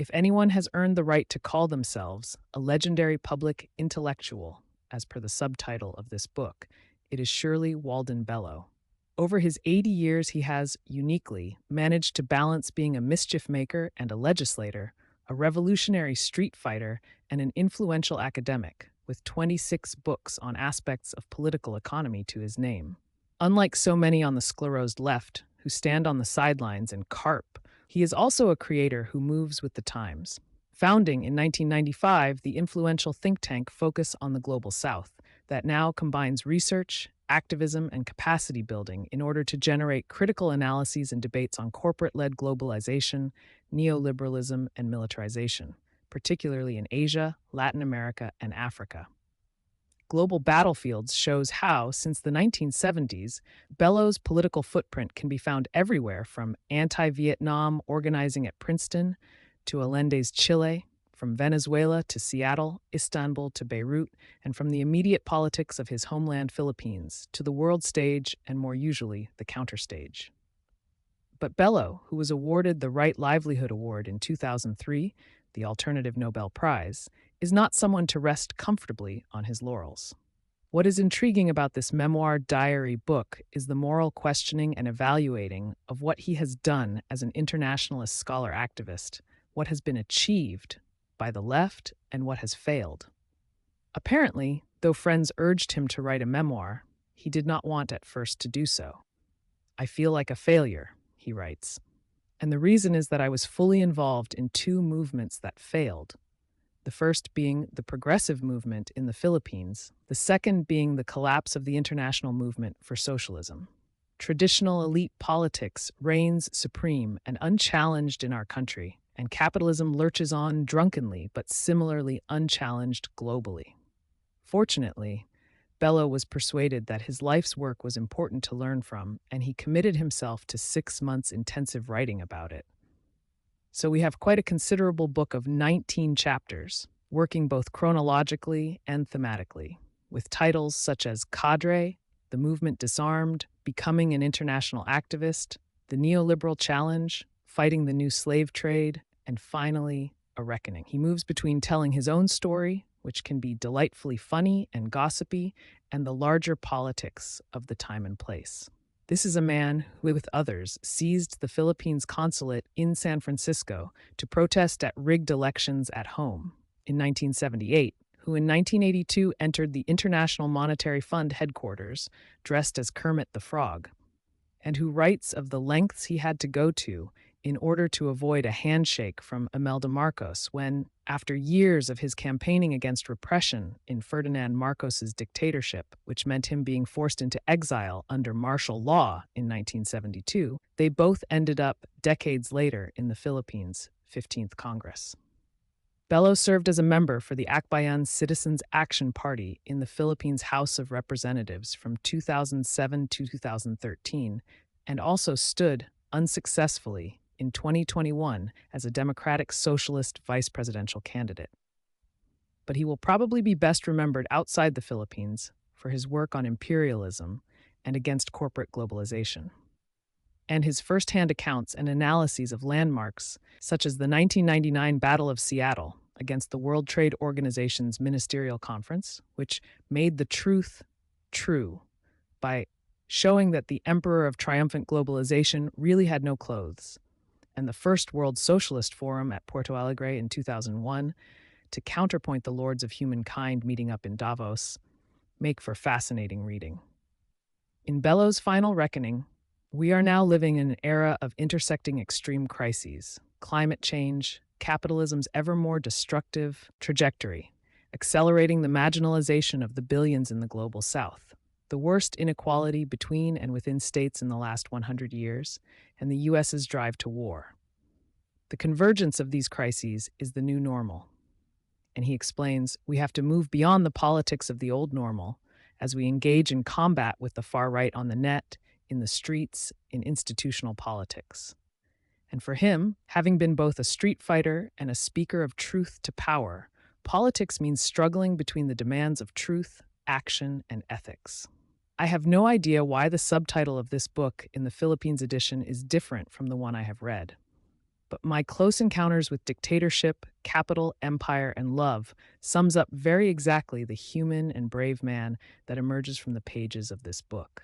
If anyone has earned the right to call themselves a legendary public intellectual, as per the subtitle of this book, it is surely Walden Bello. Over his 80 years, he has, uniquely, managed to balance being a mischief maker and a legislator, a revolutionary street fighter, and an influential academic, with 26 books on aspects of political economy to his name. Unlike so many on the sclerosed left, who stand on the sidelines and carp, he is also a creator who moves with the times. Founding in 1995, the influential think tank Focus on the Global South, that now combines research, activism, and capacity building in order to generate critical analyses and debates on corporate-led globalization, neoliberalism, and militarization, particularly in Asia, Latin America, and Africa. Global Battlefields shows how, since the 1970s, Bello's political footprint can be found everywhere, from anti-Vietnam organizing at Princeton to Allende's Chile, from Venezuela to Seattle, Istanbul to Beirut, and from the immediate politics of his homeland Philippines to the world stage and, more usually, the counterstage. But Bello, who was awarded the Right Livelihood Award in 2003, the Alternative Nobel Prize, is not someone to rest comfortably on his laurels. What is intriguing about this memoir diary book is the moral questioning and evaluating of what he has done as an internationalist scholar activist, what has been achieved by the left, and what has failed. Apparently, though friends urged him to write a memoir, he did not want at first to do so. "I feel like a failure," he writes, "and the reason is that I was fully involved in two movements that failed. The first being the progressive movement in the Philippines, the second being the collapse of the international movement for socialism. Traditional elite politics reigns supreme and unchallenged in our country, and capitalism lurches on drunkenly but similarly unchallenged globally. Fortunately, Bello was persuaded that his life's work was important to learn from, and he committed himself to 6 months intensive writing about it. So we have quite a considerable book of 19 chapters, working both chronologically and thematically, with titles such as Cadre, The Movement Disarmed, Becoming an International Activist, The Neoliberal Challenge, Fighting the New Slave Trade, and finally, A Reckoning. He moves between telling his own story, which can be delightfully funny and gossipy, and the larger politics of the time and place. This is a man who, with others, seized the Philippines consulate in San Francisco to protest at rigged elections at home in 1978, who in 1982 entered the International Monetary Fund headquarters dressed as Kermit the Frog, and who writes of the lengths he had to go to in order to avoid a handshake from Imelda Marcos when, after years of his campaigning against repression in Ferdinand Marcos's dictatorship, which meant him being forced into exile under martial law in 1972, they both ended up decades later in the Philippines' 15th Congress. Bello served as a member for the Akbayan Citizens Action Party in the Philippines House of Representatives from 2007 to 2013, and also stood, unsuccessfully, in 2021 as a Democratic Socialist vice presidential candidate. But he will probably be best remembered outside the Philippines for his work on imperialism and against corporate globalization, and his first-hand accounts and analyses of landmarks such as the 1999 Battle of Seattle against the World Trade Organization's Ministerial Conference, which made the truth true by showing that the emperor of triumphant globalization really had no clothes, and the First World Socialist Forum at Porto Alegre in 2001 to counterpoint the lords of humankind meeting up in Davos, make for fascinating reading. In Bello's final reckoning, we are now living in an era of intersecting extreme crises: climate change, capitalism's ever more destructive trajectory, accelerating the marginalization of the billions in the global south, the worst inequality between and within states in the last 100 years, and the U.S.'s drive to war. The convergence of these crises is the new normal. And he explains, we have to move beyond the politics of the old normal as we engage in combat with the far right on the net, in the streets, in institutional politics. And for him, having been both a street fighter and a speaker of truth to power, politics means struggling between the demands of truth, action, and ethics. I have no idea why the subtitle of this book in the Philippines edition is different from the one I have read. But My Close Encounters with Dictatorship, Capital, Empire, and Love sums up very exactly the human and brave man that emerges from the pages of this book.